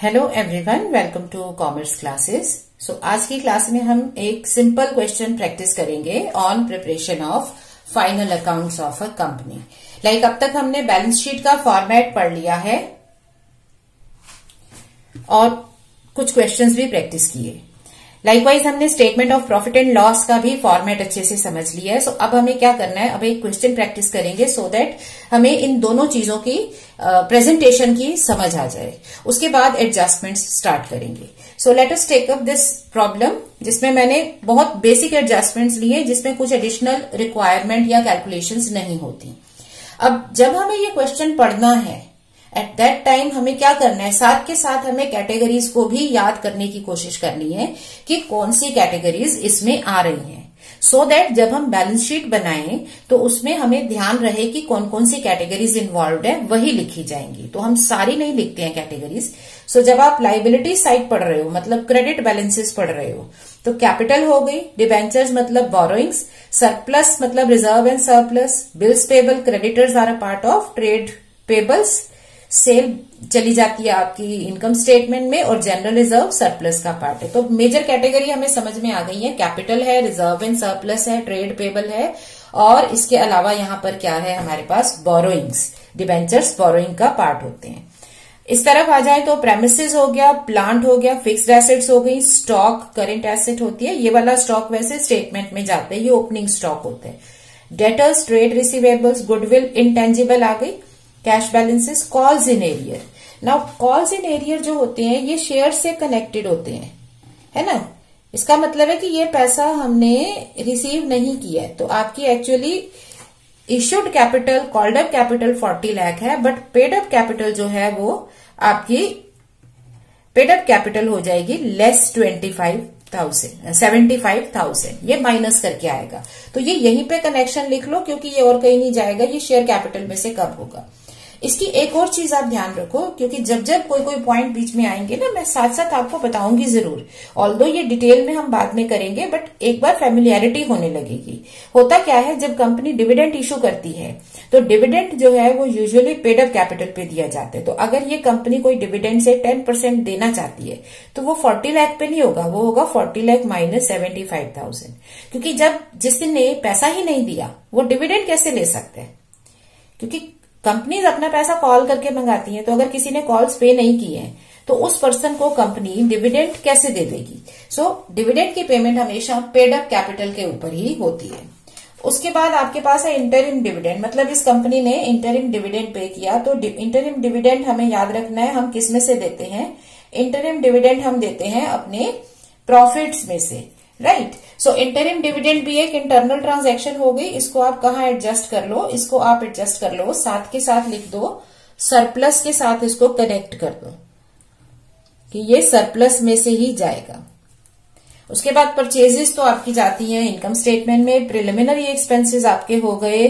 Hello everyone, welcome to commerce classes. So आज की class में हम एक सिंपल क्वेश्चन प्रैक्टिस करेंगे on preparation of final accounts of a company. Like अब तक हमने बैलेंस शीट का फॉर्मेट पढ़ लिया है और कुछ क्वेश्चंस भी प्रैक्टिस किए। लाइकवाइज हमने statement of profit and loss का भी फॉर्मेट अच्छे से समझ लिया है। सो अब हमें क्या करना है, अब एक क्वेश्चन प्रैक्टिस करेंगे सो दैट हमें इन दोनों चीजों की प्रेजेंटेशन की समझ आ जाए। उसके बाद एडजस्टमेंट्स स्टार्ट करेंगे। So let us take up this problem, जिसमें मैंने बहुत बेसिक एडजस्टमेंट्स लिए, जिसमें कुछ एडिशनल रिक्वायरमेंट या कैलकुलेशंस नहीं होती। अब जब हमें ये क्वेश्चन पढ़ना है, एट दैट टाइम हमें क्या करना है, साथ के साथ हमें कैटेगरीज को भी याद करने की कोशिश करनी है कि कौन सी कैटेगरीज इसमें आ रही हैं, सो दैट जब हम बैलेंस शीट बनाएं तो उसमें हमें ध्यान रहे कि कौन कौन सी कैटेगरीज इन्वॉल्व है, वही लिखी जाएंगी। तो हम सारी नहीं लिखते हैं कैटेगरीज। सो जब आप लाइबिलिटी साइड पढ़ रहे हो, मतलब क्रेडिट बैलेंसेस पढ़ रहे हो, तो कैपिटल हो गई, डिबेंचर्स मतलब बोरोइंग्स, सरप्लस मतलब reserve and surplus, bills payable, creditors are a part of trade payables, sale चली जाती है आपकी इनकम स्टेटमेंट में, और जनरल रिजर्व सरप्लस का पार्ट है। तो मेजर कैटेगरी हमें समझ में आ गई है, कैपिटल है, रिजर्व एंड सरप्लस है, ट्रेड पेबल है, और इसके अलावा यहां पर क्या है हमारे पास, बोरोइंग्स, डिबेंचर्स बोरोइंग का पार्ट होते हैं। इस तरफ आ जाए तो प्रेमिसेस हो गया, प्लांट हो गया, फिक्स्ड एसेट्स हो गई, स्टॉक करेंट एसेट होती है। ये वाला स्टॉक वैसे स्टेटमेंट में जाते हैं, ये ओपनिंग स्टॉक होते हैं। Debtors, trade receivables, goodwill, intangible आ गई, cash balances, calls in arrear. Now calls in arrear जो होते हैं ये शेयर से कनेक्टेड होते हैं, है ना। इसका मतलब है कि ये पैसा हमने रिसीव नहीं किया है, तो आपकी actually issued capital, called up capital 40 lakh है, बट पेड अप कैपिटल जो है वो आपकी पेड अप कैपिटल हो जाएगी लेस 75,000, ये माइनस करके आएगा। तो ये यहीं पे कनेक्शन लिख लो, क्योंकि ये और कहीं नहीं जाएगा, ये शेयर कैपिटल में से कब होगा। इसकी एक और चीज आप ध्यान रखो, क्योंकि जब जब कोई पॉइंट बीच में आएंगे ना, मैं साथ साथ आपको बताऊंगी जरूर। ऑल्दो ये डिटेल में हम बाद में करेंगे, बट एक बार फेमिलियरिटी होने लगेगी। होता क्या है, जब कंपनी डिविडेंड इशू करती है तो डिविडेंड जो है वो यूजुअली पेड अप कैपिटल पे दिया जाता है। तो अगर ये कंपनी कोई डिविडेंड से 10% देना चाहती है तो वो 40 लाख पे नहीं होगा, वो होगा 40 लाख माइनस 75,000, क्योंकि जब जिस दिन ने पैसा ही नहीं दिया वो डिविडेंड कैसे ले सकते हैं, क्योंकि कंपनीज अपना पैसा कॉल करके मंगाती हैं। तो अगर किसी ने कॉल्स पे नहीं किए हैं तो उस पर्सन को कंपनी डिविडेंड कैसे दे देगी। सो डिविडेंड की पेमेंट हमेशा पेड अप कैपिटल के ऊपर ही होती है। उसके बाद आपके पास है इंटरिम डिविडेंड, मतलब इस कंपनी ने इंटरिम डिविडेंड पे किया। तो इंटरिम डिविडेंड हमें याद रखना है, हम किस में से देते हैं, इंटरिम डिविडेंड हम देते हैं अपने प्रॉफिट्स में से, राइट। सो इंटरिम डिविडेंड भी एक इंटरनल ट्रांजैक्शन हो गई। इसको आप कहाँ एडजस्ट कर लो, इसको आप एडजस्ट कर लो, साथ के साथ लिख दो, सरप्लस के साथ इसको कनेक्ट कर दो कि ये सरप्लस में से ही जाएगा। उसके बाद परचेजेस तो आपकी जाती हैं इनकम स्टेटमेंट में, प्रिलिमिनरी एक्सपेंसेस आपके हो गए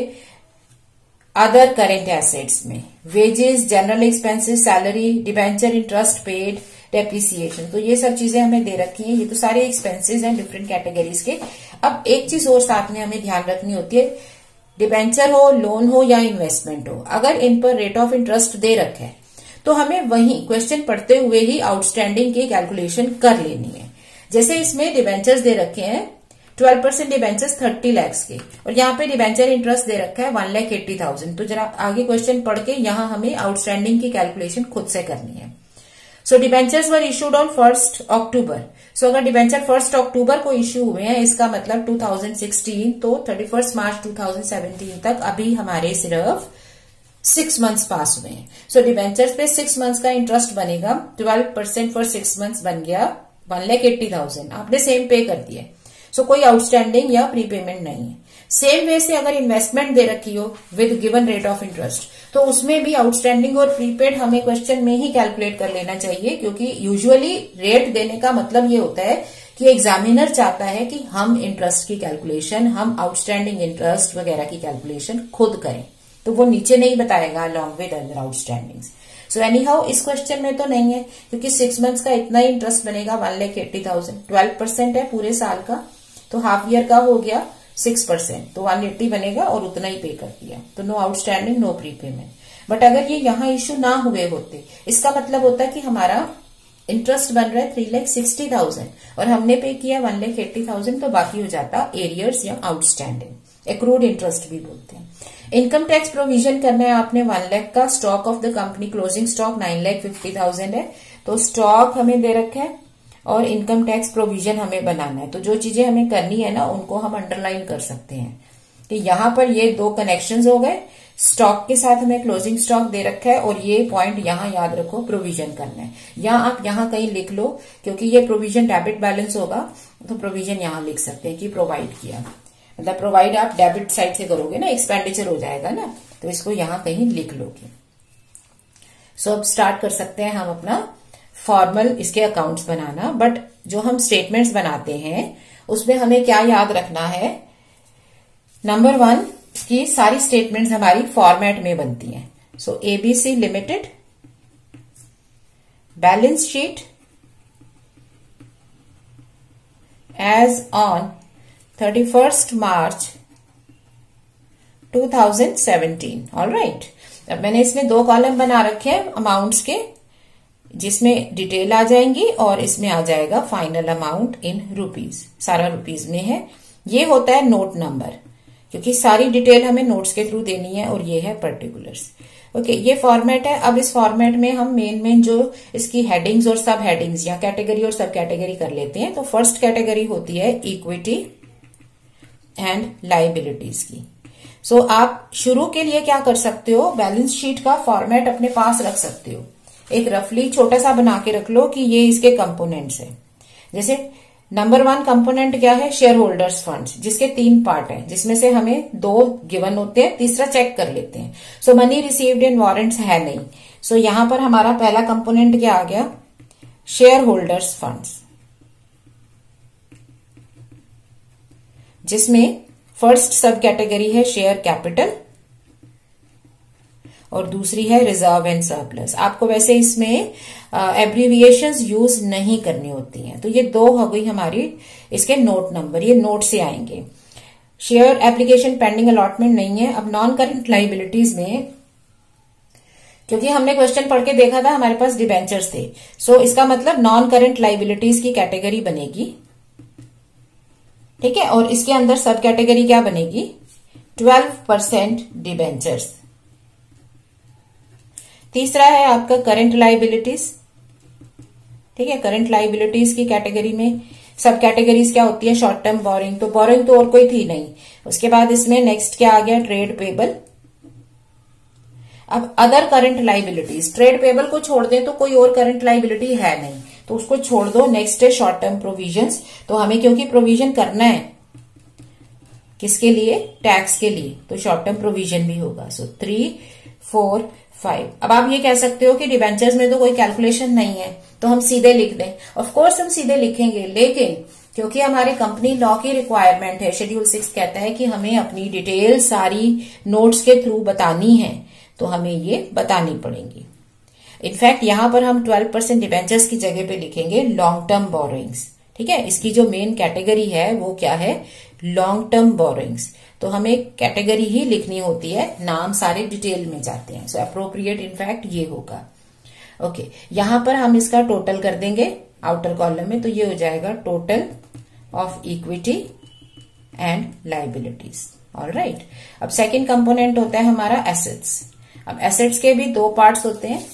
अदर करेंट एसेट्स में, wages, general expenses, salary, debenture, interest paid, depreciation. तो ये सब चीजें हमें दे रखी हैं, ये तो सारे एक्सपेंसेस हैं डिफरेंट कैटेगरीज के। अब एक चीज और साथ में हमें ध्यान रखनी होती है, डिबेंचर हो, लोन हो या इन्वेस्टमेंट हो, अगर इन पर रेट ऑफ इंटरेस्ट दे रखे है तो हमें वही क्वेश्चन पढ़ते हुए ही आउटस्टैंडिंग की कैलकुलेशन कर लेनी है। जैसे इसमें डिबेंचर्स दे रखे हैं 12% डिबेंचर्स 30 लाख के, और यहाँ पे डिबेंचर इंटरेस्ट दे रखा है 1,80,000। तो जरा आगे क्वेश्चन पढ़ के यहाँ हमें आउटस्टैंडिंग की कैलकुलेशन खुद से करनी है। सो डिबेंचर्स वर इशूड ऑन 1 अक्टूबर। सो अगर डिबेंचर 1 अक्टूबर को इश्यू हुए हैं, इसका मतलब 2016, तो 31 मार्च 2017 तक अभी हमारे सिर्फ 6 मंथ्स पास हुए हैं। सो डिबेंचर्स पे 6 मंथ्स का इंटरेस्ट बनेगा, 12% फॉर 6 मंथ्स बन गया 1,80,000, आपने सेम पे कर दिया। सो कोई आउटस्टैंडिंग या प्रीपेमेंट नहीं है। सेम वे से अगर इन्वेस्टमेंट दे रखी हो with given rate of interest, तो उसमें भी आउटस्टैंडिंग और प्रीपेड हमें क्वेश्चन में ही कैलकुलेट कर लेना चाहिए, क्योंकि यूजुअली रेट देने का मतलब ये होता है कि एग्जामिनर चाहता है कि हम इंटरेस्ट की कैलकुलेशन, हम आउटस्टैंडिंग इंटरेस्ट वगैरह की कैलकुलेशन खुद करें, तो वो नीचे नहीं बताएगा along with other outstandings. So any how इस क्वेश्चन में तो नहीं है, क्योंकि 6 मंथ्स का इतना ही इंटरेस्ट बनेगा 1,80,000, 12% है पूरे साल का, तो हाफ ईयर का हो गया 6%, तो 180 बनेगा और उतना ही पे कर दिया। तो no outstanding, no prepayment. But अगर ये यहाँ इश्यू ना हुए होते, इसका मतलब होता है कि हमारा इंटरेस्ट बन रहा है 3,60,000 और हमने पे किया 1,80,000, तो बाकी हो जाता एरियर्स या आउटस्टैंडिंग, एक्रूड इंटरेस्ट भी बोलते हैं। इनकम टैक्स प्रोविजन करना है आपने 1 लाख का। Stock of the company closing stock 9,50,000 है, तो स्टॉक हमें दे रखा है और इनकम टैक्स प्रोविजन हमें बनाना है। तो जो चीजें हमें करनी है ना उनको हम अंडरलाइन कर सकते हैं कि यहां पर ये दो कनेक्शंस हो गए, स्टॉक के साथ हमें क्लोजिंग स्टॉक दे रखा है और ये पॉइंट यहां याद रखो प्रोविजन करना है, या आप यहां कहीं लिख लो क्योंकि ये प्रोविजन डेबिट बैलेंस होगा, तो प्रोविजन यहां लिख सकते हैं कि प्रोवाइड किया, मतलब प्रोवाइड आप डेबिट साइड से करोगे ना, एक्सपेंडिचर हो जाएगा ना, तो इसको यहां कहीं लिख लोगे। सो अब स्टार्ट कर सकते हैं हम अपना फॉर्मल इसके अकाउंट्स बनाना। बट जो हम स्टेटमेंट्स बनाते हैं उसमें हमें क्या याद रखना है, नंबर 1 की सारी स्टेटमेंट्स हमारी फॉर्मेट में बनती हैं। So ABC limited balance sheet as on 31st March 2017। Alright, अब मैंने इसमें 2 कॉलम बना रखे हैं अमाउंट्स के, जिसमें डिटेल आ जाएंगी और इसमें आ जाएगा फाइनल अमाउंट इन रुपीज, सारा रुपीज में है। ये होता है नोट नंबर, क्योंकि सारी डिटेल हमें नोट्स के थ्रू देनी है, और ये है पर्टिकुलर्स। ओके, ये फॉर्मेट है। अब इस फॉर्मेट में हम मेन जो इसकी हेडिंग्स और सब हेडिंग्स या कैटेगरी और सब कैटेगरी कर लेते हैं। तो फर्स्ट कैटेगरी होती है इक्विटी एंड लाइबिलिटीज की। सो आप शुरू के लिए क्या कर सकते हो, बैलेंस शीट का फॉर्मेट अपने पास रख सकते हो, एक रफली छोटा सा बना के रख लो कि ये इसके कंपोनेंट्स है। जैसे नंबर 1 कंपोनेंट क्या है, शेयर होल्डर्स फंड्स, जिसके 3 पार्ट है, जिसमें से हमें 2 गिवन होते हैं, तीसरा चेक कर लेते हैं। सो मनी रिसीव्ड इन वारंट्स है नहीं, सो यहां पर हमारा पहला कंपोनेंट क्या आ गया, शेयर होल्डर्स फंड्स, जिसमें फर्स्ट सब कैटेगरी है शेयर कैपिटल और दूसरी है रिजर्व एंड सरप्लस। आपको वैसे इसमें एब्रीविएशंस यूज नहीं करनी होती हैं। तो ये 2 हो गई हमारी इसके नोट नंबर, ये नोट से आएंगे। शेयर एप्लीकेशन पेंडिंग अलॉटमेंट नहीं है। अब नॉन करंट लाइबिलिटीज में, क्योंकि हमने क्वेश्चन पढ़ के देखा था हमारे पास डिबेंचर्स थे, सो इसका मतलब नॉन करंट लाइबिलिटीज की कैटेगरी बनेगी, ठीक है। और इसके अंदर सब कैटेगरी क्या बनेगी, 12% डिबेंचर्स। तीसरा है आपका करंट लाइबिलिटीज, ठीक है। करंट लाइबिलिटीज की कैटेगरी में सब कैटेगरीज क्या होती है, शॉर्ट टर्म बोरिंग, तो बोरिंग तो और कोई थी नहीं। उसके बाद इसमें नेक्स्ट क्या आ गया, ट्रेड पेबल। अब other current liabilities, trade payable को छोड़ दें तो कोई और करंट लाइबिलिटी है नहीं, तो उसको छोड़ दो। नेक्स्ट है शॉर्ट टर्म प्रोविजंस, तो हमें क्योंकि प्रोविजन करना है किसके लिए, टैक्स के लिए, तो शॉर्ट टर्म प्रोविजन भी होगा। सो 3, 4, 5। अब आप ये कह सकते हो कि डिबेंचर्स में तो कोई कैलकुलेशन नहीं है, तो हम सीधे लिख दें। ऑफ कोर्स हम सीधे लिखेंगे, लेकिन क्योंकि हमारे कंपनी लॉ की रिक्वायरमेंट है, शेड्यूल 6 कहता है कि हमें अपनी डिटेल सारी नोट्स के थ्रू बतानी है, तो हमें ये बतानी पड़ेगी। इनफैक्ट यहां पर हम 12% डिबेंचर्स की जगह पे लिखेंगे लॉन्ग टर्म बोरोइंग्स, ठीक है। इसकी जो मेन कैटेगरी है वो क्या है, लॉन्ग टर्म बोरोइंग्स। तो हमें कैटेगरी ही लिखनी होती है, नाम सारे डिटेल में जाते हैं। सो अप्रोप्रिएट इनफैक्ट ये होगा। ओके, यहां पर हम इसका टोटल कर देंगे आउटर कॉलम में, तो ये हो जाएगा total of equity and liabilities. Alright, अब सेकंड कंपोनेंट होता है हमारा एसेट्स। अब एसेट्स के भी 2 पार्ट्स होते हैं,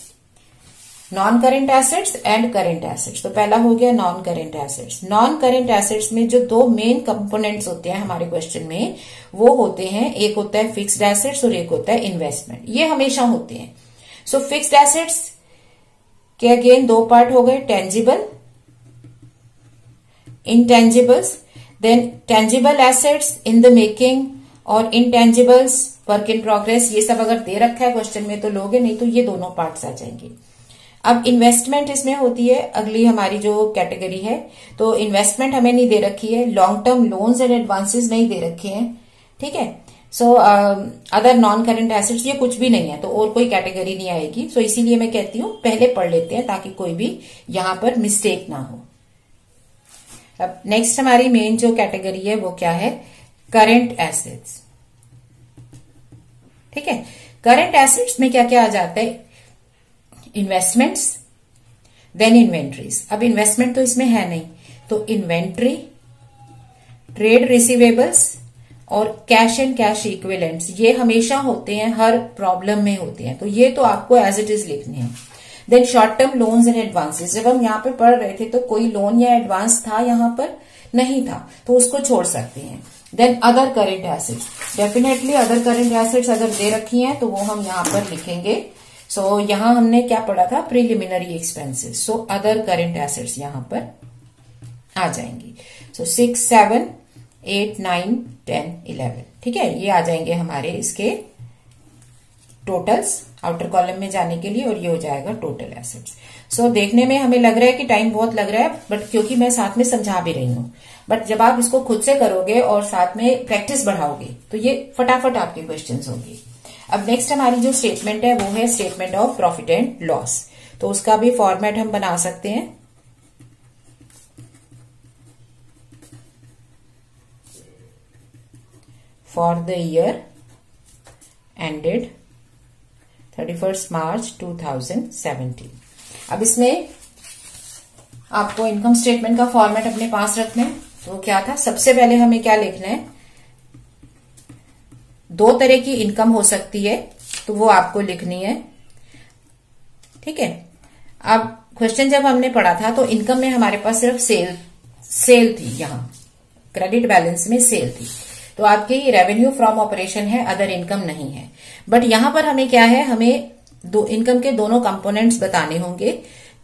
non current assets and current assets. तो पहला हो गया non current assets. Non current assets में जो 2 मेन कंपोनेंट्स होते हैं हमारे क्वेश्चन में, वो होते हैं, एक होता है फिक्स्ड एसेट्स और एक होता है इन्वेस्टमेंट। ये हमेशा होते हैं। सो फिक्स्ड एसेट्स के अगेन 2 पार्ट हो गए, tangible, intangibles. Then tangible assets in the making और इनटेंजिबल्स वर्क इन प्रोग्रेस। ये सब अगर दे रखा है क्वेश्चन में तो लोगे, नहीं तो ये दोनों पार्ट्स आ जाएंगे। अब इन्वेस्टमेंट इसमें होती है अगली हमारी जो कैटेगरी है, तो इन्वेस्टमेंट हमें नहीं दे रखी है, long term loans and advances नहीं दे रखे हैं, ठीक है। So other non current assets ये कुछ भी नहीं है, तो और कोई कैटेगरी नहीं आएगी। सो इसीलिए मैं कहती हूं पहले पढ़ लेते हैं ताकि कोई भी यहां पर मिस्टेक ना हो। अब नेक्स्ट हमारी मेन जो कैटेगरी है वो क्या है, करंट एसेट्स, ठीक है। करंट एसेट्स में क्या क्या आ जाता है, इन्वेस्टमेंट्स, देन इन्वेंट्रीज। अब इन्वेस्टमेंट तो इसमें है नहीं, तो इन्वेंट्री, ट्रेड रिसीवेबल्स और कैश एंड कैश इक्विवेलेंट्स ये हमेशा होते हैं, हर प्रॉब्लम में होते हैं, तो ये तो आपको एज इट इज लिखने हैं। Then short term loans and advances, जब हम यहाँ पे पढ़ रहे थे तो कोई लोन या एडवांस था यहाँ पर नहीं था, तो उसको छोड़ सकते हैं। Then other current assets, definitely other current assets अगर दे रखी हैं तो वो हम यहाँ पर लिखेंगे। सो यहाँ हमने क्या पढ़ा था, preliminary expenses, so other current assets यहाँ पर आ जाएंगी। सो 6, 7, 8, 9, 10, 11, ठीक है, ये आ जाएंगे हमारे इसके टोटल्स आउटर कॉलम में जाने के लिए, और ये हो जाएगा टोटल एसेट्स। सो देखने में हमें लग रहा है कि टाइम बहुत लग रहा है, बट क्योंकि मैं साथ में समझा भी रही हूँ, बट जब आप इसको खुद से करोगे और साथ में प्रैक्टिस बढ़ाओगे तो ये फटाफट आपके क्वेश्चंस होंगे। अब नेक्स्ट हमारी जो स्टेटमेंट है वो है statement of profit and loss, तो उसका भी फॉर्मेट हम बना सकते हैं। फॉर द ईयर एंडेड 31 मार्च 2017। अब इसमें आपको इनकम स्टेटमेंट का फॉर्मेट अपने पास रखना है। तो क्या था, सबसे पहले हमें क्या लिखना है, दो तरह की इनकम हो सकती है तो वो आपको लिखनी है, ठीक है। अब क्वेश्चन जब हमने पढ़ा था तो इनकम में हमारे पास सिर्फ सेल थी, यहां क्रेडिट बैलेंस में सेल थी, तो आपकी रेवेन्यू फ्रॉम ऑपरेशन है, अदर इनकम नहीं है। बट यहां पर हमें क्या है, हमें दो इनकम के दोनों कंपोनेंट्स बताने होंगे,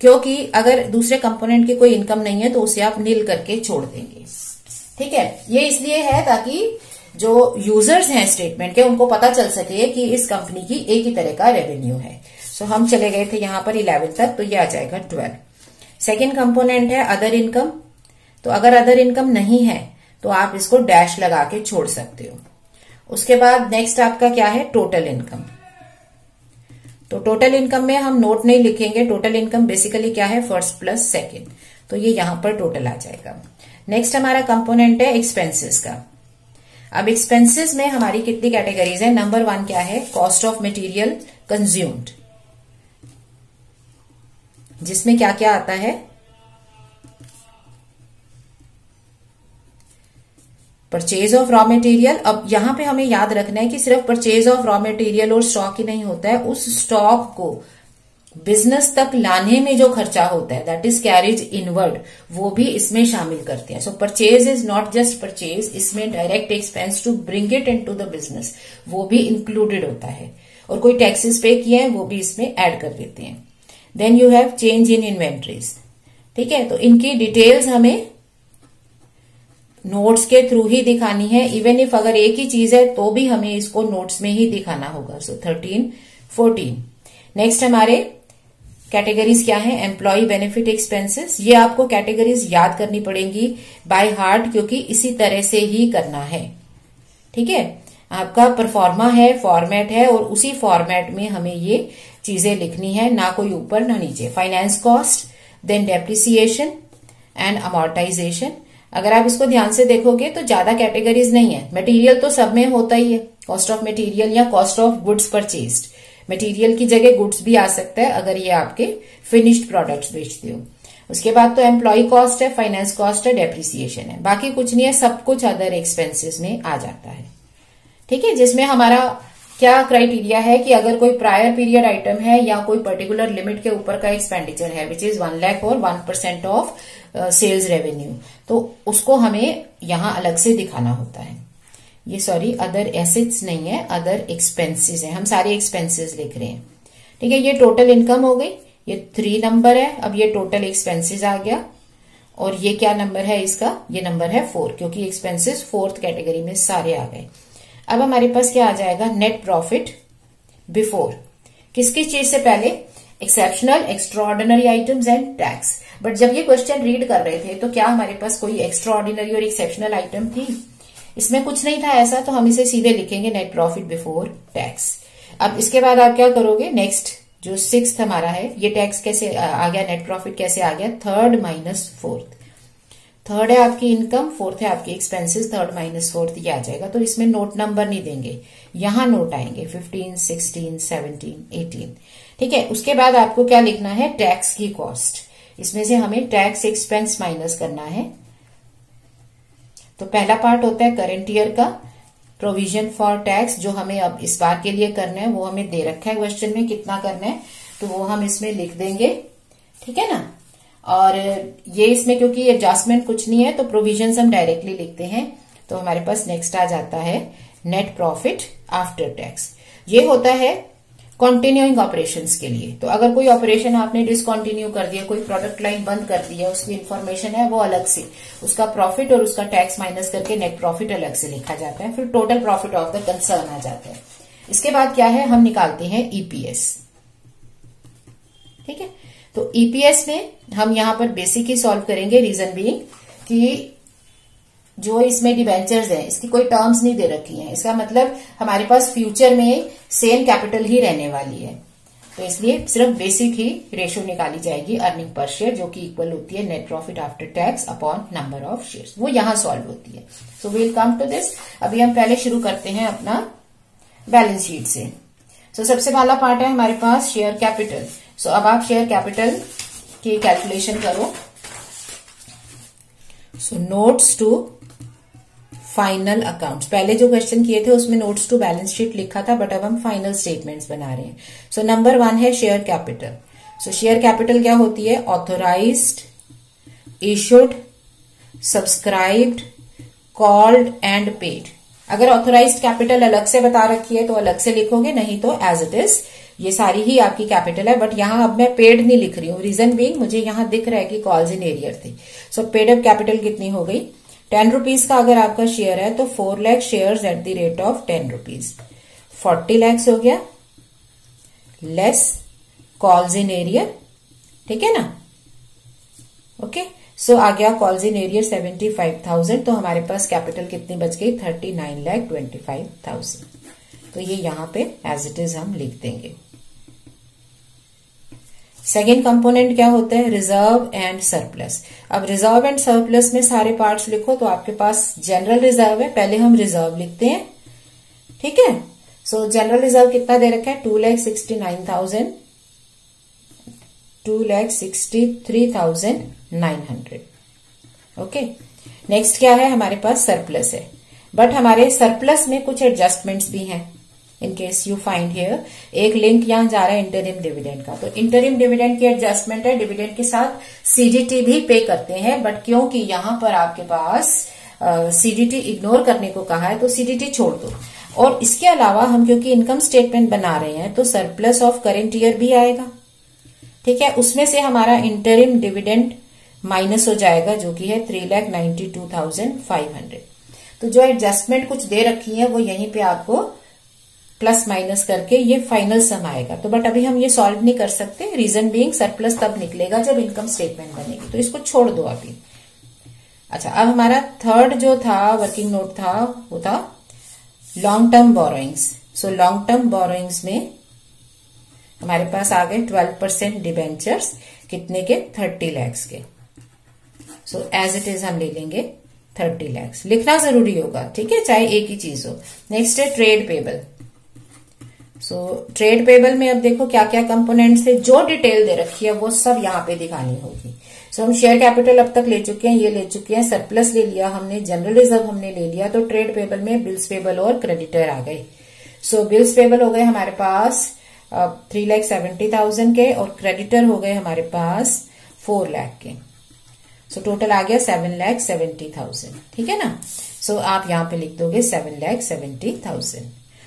क्योंकि अगर दूसरे कंपोनेंट की कोई इनकम नहीं है तो उसे आप नील करके छोड़ देंगे, ठीक है। ये इसलिए है ताकि जो यूजर्स हैं स्टेटमेंट के उनको पता चल सके कि इस कंपनी की एक ही तरह का रेवेन्यू है। सो हम चले गए थे यहां पर 11 तक, तो ये आ जाएगा 12। सेकेंड कंपोनेंट है अदर इनकम, तो अगर अदर इनकम नहीं है तो आप इसको डैश लगा के छोड़ सकते हो। उसके बाद नेक्स्ट आपका क्या है, टोटल इनकम। तो टोटल इनकम में हम नोट नहीं लिखेंगे, टोटल इनकम बेसिकली क्या है, फर्स्ट प्लस सेकेंड, तो ये यहां पर टोटल आ जाएगा। नेक्स्ट हमारा कंपोनेंट है एक्सपेंसेस का। अब एक्सपेंसेस में हमारी कितनी कैटेगरीज है, नंबर 1 क्या है, कॉस्ट ऑफ मटेरियल कंज्यूम्ड, जिसमें क्या क्या आता है, परचेज ऑफ रॉ मटेरियल। अब यहां पे हमें याद रखना है कि सिर्फ परचेज ऑफ रॉ मटेरियल और स्टॉक ही नहीं होता है, उस स्टॉक को बिजनेस तक लाने में जो खर्चा होता है, दैट इज कैरिज इनवर्ड, वो भी इसमें शामिल करते हैं। So purchase is not just purchase, इसमें direct expense to bring it into the business वो भी इंक्लूडेड होता है, और कोई टैक्सेस पे किए हैं वो भी इसमें ऐड कर देते हैं। Then you have change in inventories, ठीक है, तो इनकी डिटेल्स हमें नोट्स के थ्रू ही दिखानी है, इवन इफ अगर एक ही चीज है तो भी हमें इसको नोट्स में ही दिखाना होगा। सो 13, 14। नेक्स्ट हमारे कैटेगरीज क्या है, एम्प्लॉय बेनिफिट एक्सपेंसेस, ये आपको कैटेगरीज याद करनी पड़ेंगी बाय हार्ट, क्योंकि इसी तरह से ही करना है, ठीक है। आपका परफॉर्मा है, फॉर्मेट है, और उसी फॉर्मेट में हमें ये चीजें लिखनी है, ना कोई ऊपर ना नीचे। Finance cost, then depreciation and amortisation. अगर आप इसको ध्यान से देखोगे तो ज्यादा कैटेगरीज नहीं है, मटेरियल तो सब में होता ही है, कॉस्ट ऑफ मटेरियल या cost of goods purchased, material की जगह गुड्स भी आ सकता है अगर ये आपके फिनिश्ड प्रोडक्ट्स बेचते हो। उसके बाद तो एम्प्लॉय कॉस्ट है, फाइनेंस कॉस्ट है, डेप्रिसिएशन है, बाकी कुछ नहीं है, सब कुछ अदर एक्सपेंसेस में आ जाता है, ठीक है। जिसमें हमारा क्या क्राइटेरिया है कि अगर कोई प्रायर पीरियड आइटम है या कोई पर्टिकुलर लिमिट के ऊपर का एक्सपेंडिचर है, विच इज 1 लाख और 1% ऑफ सेल्स रेवेन्यू, तो उसको हमें यहां अलग से दिखाना होता है। ये सॉरी अदर एसेट्स नहीं है, अदर एक्सपेंसेस है, हम सारे एक्सपेंसेस लिख रहे हैं, ठीक है। ये टोटल इनकम हो गई, ये 3 नंबर है। अब ये टोटल एक्सपेंसेस आ गया, और ये क्या नंबर है इसका, ये नंबर है 4, क्योंकि एक्सपेंसेस 4th कैटेगरी में सारे आ गए। अब हमारे पास क्या आ जाएगा, नेट प्रॉफिट बिफोर, किसकी चीज से पहले, exceptional, extraordinary items and tax. But जब ये क्वेश्चन रीड कर रहे थे तो क्या हमारे पास कोई एक्स्ट्राऑर्डिनरी और एक्सेप्शनल आइटम थी, इसमें कुछ नहीं था ऐसा, तो हम इसे सीधे लिखेंगे नेट प्रॉफिट बिफोर टैक्स। अब इसके बाद आप क्या करोगे, नेक्स्ट जो 6th हमारा है, ये टैक्स कैसे आ गया, नेट प्रॉफिट कैसे आ गया, 3rd माइनस 4th। 3rd है आपकी इनकम, 4th है आपकी एक्सपेंसेस, 3rd माइनस 4th ये आ जाएगा। तो इसमें नोट नंबर नहीं देंगे, यहां नोट आएंगे 15, 16, 17, 18, ठीक है। उसके बाद आपको क्या लिखना है, टैक्स की कॉस्ट। इसमें से हमें टैक्स एक्सपेंस माइनस करना है। तो पहला पार्ट होता है करंट ईयर का प्रोविजन फॉर टैक्स, जो हमें अब इस बार के लिए करना है, वो हमें दे रखा है क्वेश्चन में कितना करना है, तो वो हम इसमें लिख देंगे, ठीक है ना। और ये इसमें क्योंकि एडजस्टमेंट कुछ नहीं है तो प्रोविजन हम डायरेक्टली लिखते हैं। तो हमारे पास नेक्स्ट आ जाता है नेट प्रॉफिट आफ्टर टैक्स। ये होता है कंटिन्यूइंग ऑपरेशंस के लिए। तो अगर कोई ऑपरेशन आपने डिसकंटिन्यू कर दिया, कोई प्रोडक्ट लाइन बंद कर दी है, उसकी इन्फॉर्मेशन है वो अलग से, उसका प्रॉफिट और उसका टैक्स माइनस करके नेट प्रॉफिट अलग से लिखा जाता है, फिर total profit of the concern आ जाता है। इसके बाद क्या है, हम निकालते हैं ईपीएस, ठीक है। तो ईपीएस में हम यहां पर बेसिक ही सॉल्व करेंगे, रीजन बीइंग कि जो इसमें डिबेंचर्स हैं इसकी कोई टर्म्स नहीं दे रखी हैं, इसका मतलब हमारे पास फ्यूचर में सेम कैपिटल ही रहने वाली है, तो इसलिए सिर्फ बेसिक ही रेशियो निकाली जाएगी अर्निंग पर शेयर, जो कि इक्वल होती है net profit after tax upon number of shares, वो यहां सॉल्व होती है। So we will come to this. अभी हम पहले शुरू करते हैं अपना बैलेंस शीट से। सो सबसे पहला पार्ट है हमारे पास शेयर कैपिटल। सो अब आप शेयर कैपिटल की कैलकुलेशन करो। So notes to final accounts, पहले जो क्वेश्चन किए थे उसमें नोट्स टू बैलेंस शीट लिखा था, बट अब हम फाइनल स्टेटमेंट्स बना रहे हैं। सो नंबर 1 है share capital. So share capital क्या होती है, authorised, issued, subscribed, called and paid. अगर ऑथोराइज्ड कैपिटल अलग से बता रखी है तो अलग से लिखोगे, नहीं तो एज इट इज ये सारी ही आपकी कैपिटल है। बट यहां अब मैं पेड नहीं लिख रही हूं, रीजन बीइंग मुझे यहां दिख रहा है कि कॉल्स इन एरियर थे। सो पेड अप कैपिटल कितनी हो गई, 10 रुपीज का अगर आपका शेयर है तो 4 lakh shares at the rate of 10 rupees, 40 lakh हो गया, लेस कॉल्स इन एरियर, ठीक है ना। ओके, सो आ गया कॉल्स इन एरियर 75,000, तो हमारे पास कैपिटल कितनी बच गई, 39,25,000। तो ये यहां पे एज इट इज हम लिख देंगे। सेकेंड कंपोनेंट क्या होता है, रिजर्व एंड सरप्लस। अब रिजर्व एंड सरप्लस में सारे पार्ट्स लिखो, तो आपके पास जनरल रिजर्व है, पहले हम रिजर्व लिखते हैं, ठीक है। सो जनरल रिजर्व कितना दे रखा है, 2,69,000, 2,63,900। ओके, नेक्स्ट क्या है, हमारे पास सरप्लस है, बट हमारे सरप्लस में कुछ एडजस्टमेंट्स भी हैं। In case you find here, एक लिंक यहां जा रहा है इंटरिम डिविडेंड का, तो इंटरिम डिविडेंड की एडजस्टमेंट है, डिविडेंड के साथ सीडीटी भी पे करते हैं, बट क्योंकि यहां पर आपके पास सीडीटी इग्नोर करने को कहा है तो सीडीटी छोड़ दो। और इसके अलावा हम क्योंकि इनकम स्टेटमेंट बना रहे हैं तो सरप्लस ऑफ करेंट ईयर भी आएगा, ठीक है। उसमें से हमारा इंटरिम डिविडेंड माइनस हो जाएगा, जो कि है 3,92,500। तो जो एडजस्टमेंट कुछ दे रखी है वो यहीं पे आपको प्लस माइनस करके ये फाइनल सम आएगा। तो बट अभी हम ये सॉल्व नहीं कर सकते, रीजन बीइंग सरप्लस तब निकलेगा जब इनकम स्टेटमेंट बनेगी, तो इसको छोड़ दो अभी। अच्छा, अब हमारा थर्ड जो था वर्किंग नोट था वो था long term borrowings. So long term borrowings में हमारे पास आ गए 12% डिबेंचर्स, कितने के, 30 लाख के। सो एज इट इज हम ले लेंगे 30 लाख, लिखना जरूरी होगा, ठीक है, चाहे एक ही चीज हो। नेक्स्ट है trade payable. So trade payable में अब देखो क्या क्या कंपोनेंट्स है, जो डिटेल दे रखी है वो सब यहाँ पे दिखानी होगी। सो हम शेयर कैपिटल अब तक ले चुके हैं, ये ले चुके हैं, सरप्लस ले लिया हमने, जनरल रिजर्व हमने ले लिया, तो ट्रेड पेबल में बिल्स पेबल और क्रेडिटर आ गए। सो बिल्स पेबल हो गए हमारे पास 3,70,000 के, और क्रेडिटर हो गए हमारे पास 4 लाख के। सो टोटल आ गया 7,70,000, ठीक है ना। सो आप यहां पे लिख दोगे 7,70,000।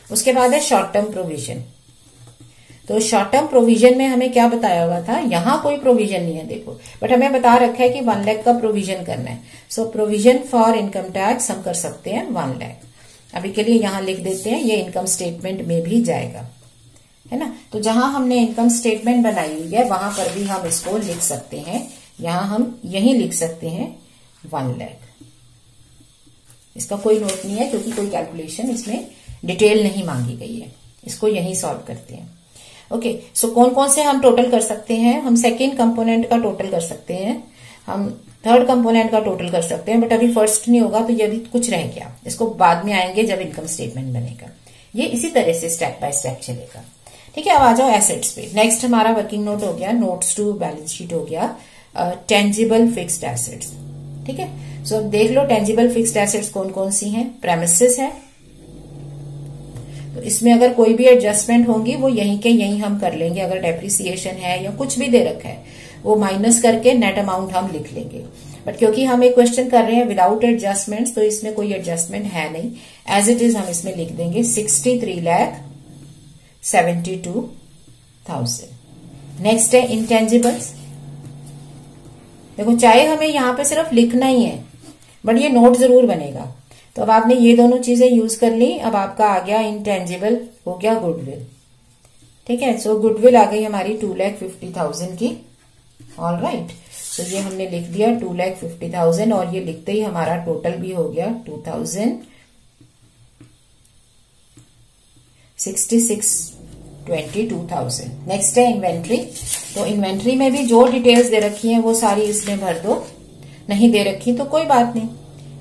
उसके बाद है शॉर्ट टर्म प्रोविजन। तो शॉर्ट टर्म प्रोविजन में हमें क्या बताया हुआ था, यहां कोई प्रोविजन नहीं है देखो, बट हमें बता रखा है कि 1 लाख का प्रोविजन करना है। So provision for income tax हम कर सकते हैं 1 लाख। अभी के लिए यहां लिख देते हैं, ये इनकम स्टेटमेंट में भी जाएगा, है ना। तो जहां हमने इनकम स्टेटमेंट बनाई हुई है वहां पर भी हम इसको लिख सकते हैं, यहां हम यही लिख सकते हैं 1 लाख। इसका कोई नोट नहीं है क्योंकि कोई कैलकुलेशन इसमें डिटेल नहीं मांगी गई है, इसको यही सॉल्व करते हैं। ओके, सो कौन कौन से हम टोटल कर सकते हैं, हम सेकेंड कंपोनेंट का टोटल कर सकते हैं, हम थर्ड कंपोनेंट का टोटल कर सकते हैं, बट अभी फर्स्ट नहीं होगा तो ये भी कुछ रह गया, इसको बाद में आएंगे जब इनकम स्टेटमेंट बनेगा। ये इसी तरह से स्टेप बाय स्टेप चलेगा, ठीक है। अब आ जाओ एसेट्स पे। नेक्स्ट हमारा वर्किंग नोट हो गया, नोट्स टू बैलेंस शीट हो गया। Tangible fixed assets. ठीक है, सो अब देख लो टेंजिबल फिक्स्ड एसेट्स कौन कौन सी हैं। प्रेमिसेस है, तो इसमें अगर कोई भी एडजस्टमेंट होंगी वो यहीं के यहीं हम कर लेंगे। अगर डेप्रिसिएशन है या कुछ भी दे रखा है वो माइनस करके नेट अमाउंट हम लिख लेंगे। बट क्योंकि हम एक क्वेश्चन कर रहे हैं विदाउट एडजस्टमेंट्स, तो इसमें कोई एडजस्टमेंट है नहीं, एज इट इज हम इसमें लिख देंगे 63,72,000। नेक्स्ट है इंटेंजिबल्स। देखो चाहे हमें यहां पे सिर्फ लिखना ही है बट ये नोट जरूर बनेगा। तो अब आपने ये दोनों चीजें यूज कर ली। अब आपका आ गया इंटेंजिबल, हो गया गुडविल। ठीक है, सो गुडविल आ गई हमारी 2,50,000 की। ऑल राइट, तो ये हमने लिख दिया 2,50,000 और ये लिखते ही हमारा टोटल भी हो गया 2,066,22,000। नेक्स्ट है इन्वेंट्री। तो इन्वेंट्री में भी जो डिटेल्स दे रखी हैं वो सारी इसमें भर दो, नहीं दे रखी तो कोई बात नहीं।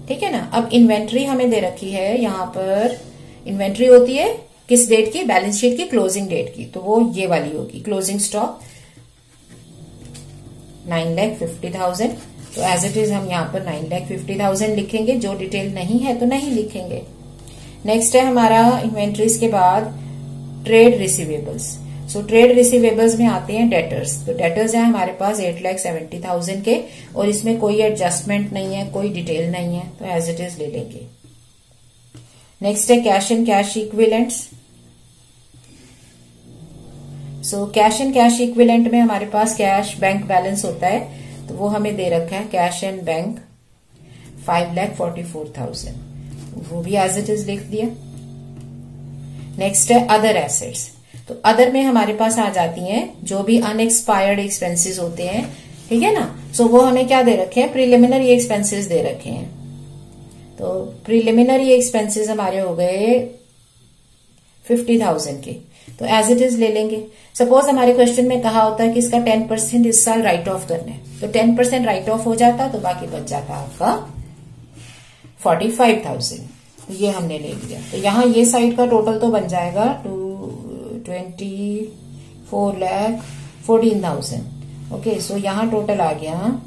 ठीक है ना। अब इन्वेंट्री हमें दे रखी है, यहां पर इन्वेंट्री होती है किस डेट की, बैलेंस शीट की क्लोजिंग डेट की, तो वो ये वाली होगी क्लोजिंग स्टॉक 9,50,000। तो एज इट इज हम यहाँ पर 9,50,000 लिखेंगे, जो डिटेल नहीं है तो नहीं लिखेंगे। नेक्स्ट है हमारा इन्वेंट्रीज के बाद trade receivables. So trade receivables में आते हैं डेटर्स। तो डेटर्स है हमारे पास 8,70,000 के और इसमें कोई एडजस्टमेंट नहीं है, कोई डिटेल नहीं है, तो एज इट इज ले लेंगे। नेक्स्ट है cash and cash equivalents. So cash and cash equivalent में हमारे पास कैश बैंक बैलेंस होता है, तो वो हमें दे रखा है कैश एंड बैंक 5,44,000, वो भी एज इट इज लिख दिया। नेक्स्ट है अदर एसेट्स। तो अदर में हमारे पास आ जाती हैं जो भी अनएक्सपायर्ड एक्सपेंसेस होते हैं। ठीक है ना। सो वो हमें क्या दे रखे हैं, प्रिलिमिनरी एक्सपेंसेस दे रखे हैं। तो प्रिलिमिनरी एक्सपेंसेस हमारे हो गए 50,000 के, तो एज इट इज ले लेंगे। सपोज हमारे क्वेश्चन में कहा होता है कि इसका 10% इस साल राइट ऑफ करना है, तो 10% राइट ऑफ हो जाता, तो बाकी बच जाता आपका 45,000, तो ये हमने ले लिया। तो यहाँ ये साइड का टोटल तो बन जाएगा 24,14,000। ओके, सो यहाँ टोटल आ गया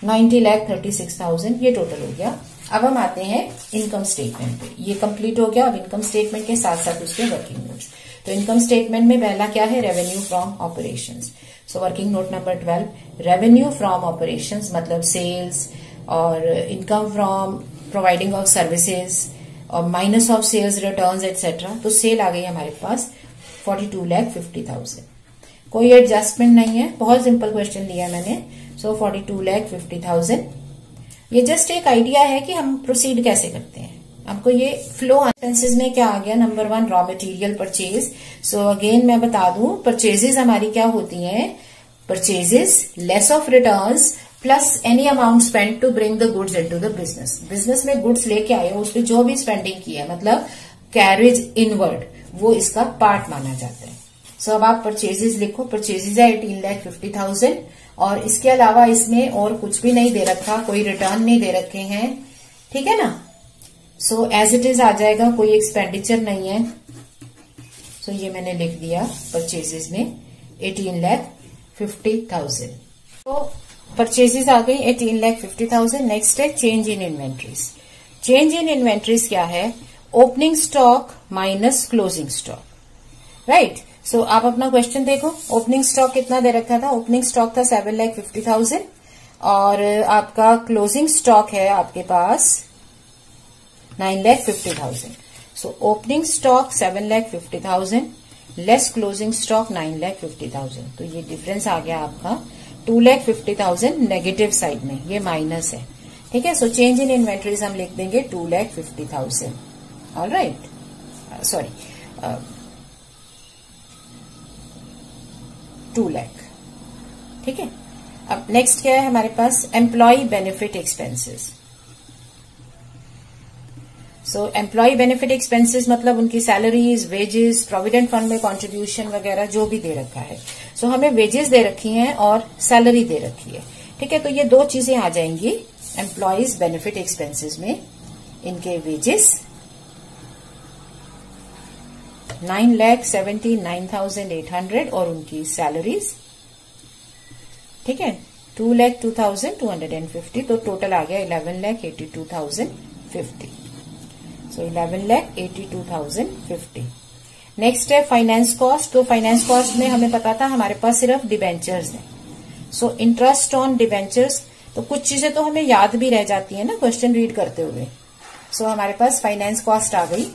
90,36,000, ये टोटल हो गया। अब हम आते हैं इनकम स्टेटमेंट पे। ये कंप्लीट हो गया। अब इनकम स्टेटमेंट के साथ साथ उसके वर्किंग नोट्स। तो इनकम स्टेटमेंट में पहला क्या है, revenue from operations. So working note number 12, revenue from operations मतलब सेल्स और income from providing of services और minus of sales returns etcetera. तो सेल आ गई हमारे पास 42,50,000। कोई एडजस्टमेंट नहीं है, बहुत सिंपल क्वेश्चन लिया मैंने। सो 42,50,000। ये जस्ट एक आइडिया है कि हम प्रोसीड कैसे करते हैं। आपको ये फ्लो एक्सपेंसेस में क्या आ गया, number 1 raw material purchase. So again मैं बता दूं, परचेजेस हमारी क्या होती हैं, purchases less of returns plus any amount spend to bring the goods into the business. Business में गुड्स लेके आए, उस पर जो भी स्पेंडिंग की है, मतलब कैरेज इनवर्ड, वो इसका पार्ट माना जाता है। सो अब आप परचेजेस लिखो। परचेजेस है 18,50,000 और इसके अलावा इसमें और कुछ भी नहीं दे रखा, कोई रिटर्न नहीं दे रखे हैं। ठीक है ना। सो एज इट इज आ जाएगा, कोई एक्सपेंडिचर नहीं है। सो ये मैंने लिख दिया परचेजेस में 18,50,000। तो परचेजेस आ गई 18,50,000। नेक्स्ट है change in inventories. Change in inventories क्या है, opening stock minus closing stock. Right. So आप अपना क्वेश्चन देखो, ओपनिंग स्टॉक कितना दे रखा था, ओपनिंग स्टॉक था 7,50,000 और आपका क्लोजिंग स्टॉक है आपके पास 9,50,000। So opening stock 7,50,000 less closing stock 9,50,000। तो ये डिफरेंस आ गया आपका 2,50,000 नेगेटिव साइड में, ये माइनस है। ठीक है। सो चेंज इन इन्वेंट्रीज हम लिख देंगे 2,50,000। All right, sorry 2 lakh. ठीक है। अब नेक्स्ट क्या है हमारे पास, एम्प्लॉय बेनिफिट एक्सपेंसेस। सो एम्प्लॉय बेनिफिट एक्सपेंसेस मतलब उनकी सैलरीज, वेजेस, प्रोविडेंट फंड में कंट्रीब्यूशन वगैरह जो भी दे रखा है। सो हमें वेजेस दे रखी हैं और सैलरी दे रखी है। ठीक है। तो ये दो चीजें आ जाएंगी एम्प्लॉयज बेनिफिट एक्सपेंसेस में, इनके वेजेस 9,79,800 और उनकी सैलरीज ठीक है, 2,02,250, तो टोटल आ गया 11,82,050। सो 11,82,050। नेक्स्ट है फाइनेंस कॉस्ट। तो फाइनेंस कॉस्ट में हमें पता था हमारे पास सिर्फ डिबेंचर्स हैं। सो इंटरेस्ट ऑन डिबेंचर्स, तो कुछ चीजें तो हमें याद भी रह जाती है ना क्वेश्चन रीड करते हुए। सो हमारे पास फाइनेंस कॉस्ट आ गई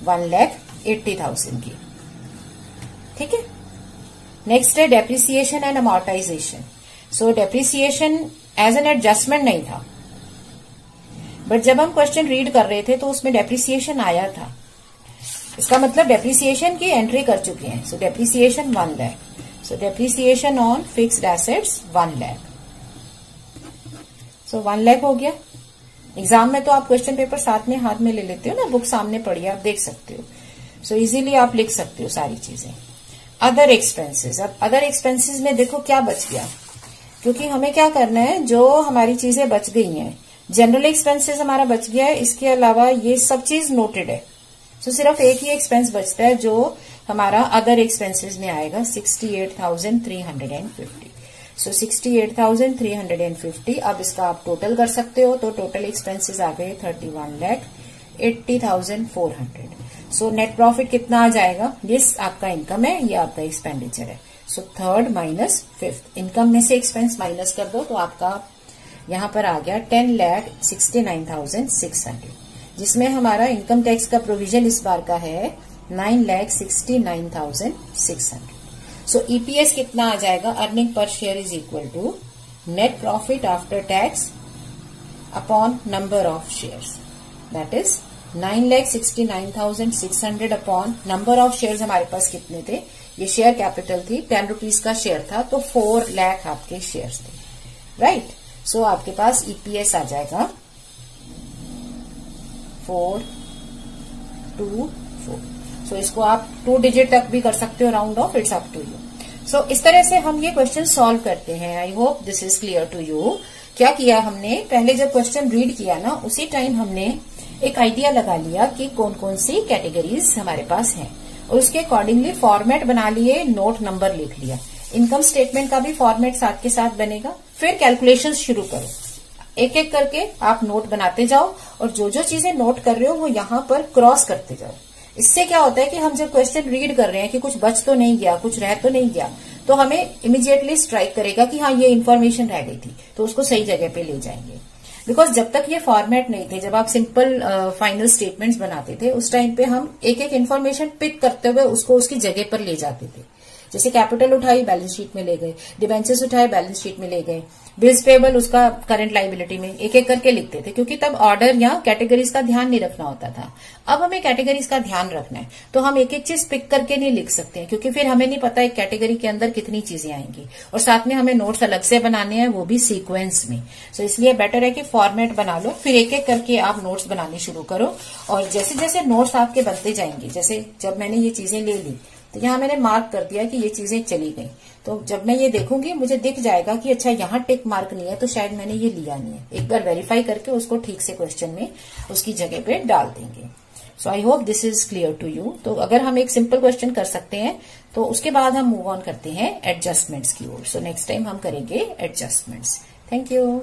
1,80,000 की। ठीक है, नेक्स्ट है depreciation and amortisation. So depreciation as an adjustment नहीं था, बट जब हम क्वेश्चन रीड कर रहे थे तो उसमें डेप्रिसिएशन आया था। इसका मतलब डेप्रिसिएशन की एंट्री कर चुके हैं। So depreciation 1 lakh. So depreciation on fixed assets 1 lakh. So 1 lakh हो गया। एग्जाम में तो आप क्वेश्चन पेपर साथ में हाथ में ले लेते हो ना, बुक सामने पड़ी है, आप देख सकते हो। सो इजीली आप लिख सकते हो सारी चीजें। अदर एक्सपेंसेस, अब अदर एक्सपेंसेस में देखो क्या बच गया, क्योंकि हमें क्या करना है, जो हमारी चीजें बच गई हैं, जनरल एक्सपेंसेस हमारा बच गया है, इसके अलावा ये सब चीज नोटेड है। सो सिर्फ एक ही एक्सपेंस बचता है जो हमारा अदर एक्सपेंसेस में आएगा, 68,350। सो 68,350। अब इसका आप टोटल कर सकते हो, तो टोटल एक्सपेंसेस आ गए 31,80,400। सो नेट प्रॉफिट कितना आ जाएगा, ये आपका इनकम है, ये आपका एक्सपेंडिचर है। So third minus fifth, income में से एक्सपेंस माइनस कर दो तो आपका यहां पर आ गया 10,69,600, जिसमें हमारा इनकम टैक्स का प्रोविजन इस बार का है 9,69,600। सो ईपीएस कितना आ जाएगा, earning per share is equal to net profit after tax upon number of shares, that is 9,69,600 upon number of shares हमारे पास कितने थे, ये शेयर कैपिटल थी, 10 रुपीज का शेयर था, तो 4 लाख आपके शेयर्स थे, राइट। सो आपके पास ईपीएस आ जाएगा 424। सो इसको आप 2 डिजिट तक भी कर सकते हो, round off, it's up to you. So इस तरह से हम ये क्वेश्चन सॉल्व करते हैं। I hope this is clear to you. क्या किया हमने, पहले जब क्वेश्चन रीड किया ना, उसी टाइम हमने एक आइडिया लगा लिया कि कौन कौन सी कैटेगरीज हमारे पास हैं, और उसके अकॉर्डिंगली फॉर्मेट बना लिए, नोट नंबर लिख लिया। इनकम स्टेटमेंट का भी फॉर्मेट साथ के साथ बनेगा। फिर कैलकुलेशन शुरू करो, एक एक करके आप नोट बनाते जाओ, और जो जो चीजें नोट कर रहे हो वो यहां पर क्रॉस करते जाओ। इससे क्या होता है कि हम जब क्वेश्चन रीड कर रहे हैं कि कुछ बच तो नहीं गया, कुछ रह तो नहीं गया, तो हमें इमीडिएटली स्ट्राइक करेगा कि हाँ ये इन्फॉर्मेशन रह गई थी, तो उसको सही जगह पे ले जाएंगे। बिकॉज जब तक ये फॉर्मेट नहीं थे, जब आप सिंपल फाइनल स्टेटमेंट्स बनाते थे, उस टाइम पे हम एक एक इन्फॉर्मेशन पिक करते हुए उसको उसकी जगह पर ले जाते थे। जैसे कैपिटल उठाई, बैलेंस शीट में ले गए, डिबेंचर्स उठाए, बैलेंस शीट में ले गए, बिल्स पेबल उसका करंट लाइबिलिटी में, एक एक करके लिखते थे, क्योंकि तब ऑर्डर या कैटेगरीज का ध्यान नहीं रखना होता था। अब हमें कैटेगरीज का ध्यान रखना है, तो हम एक एक चीज पिक करके नहीं लिख सकते हैं, क्योंकि फिर हमें नहीं पता एक कैटेगरी के अंदर कितनी चीजें आएंगी, और साथ में हमें नोट्स अलग से बनाने हैं, वो भी सीक्वेंस में। सो इसलिए बेटर है कि फॉर्मेट बना लो, फिर एक एक करके आप नोट्स बनाने शुरू करो, और जैसे जैसे नोट्स आपके बनते जाएंगे, जैसे जब मैंने ये चीजें ले ली तो यहाँ मैंने मार्क कर दिया कि ये चीजें चली गई, तो जब मैं ये देखूंगी मुझे दिख जाएगा कि अच्छा यहाँ टिक मार्क नहीं है, तो शायद मैंने ये लिया नहीं है। एक बार वेरीफाई करके उसको ठीक से क्वेश्चन में उसकी जगह पे डाल देंगे। So I hope this is clear to you. तो अगर हम एक सिंपल क्वेश्चन कर सकते हैं, तो उसके बाद हम मूव ऑन करते हैं एडजस्टमेंट्स की ओर। सो नेक्स्ट टाइम हम करेंगे एडजस्टमेंट्स। Thank you.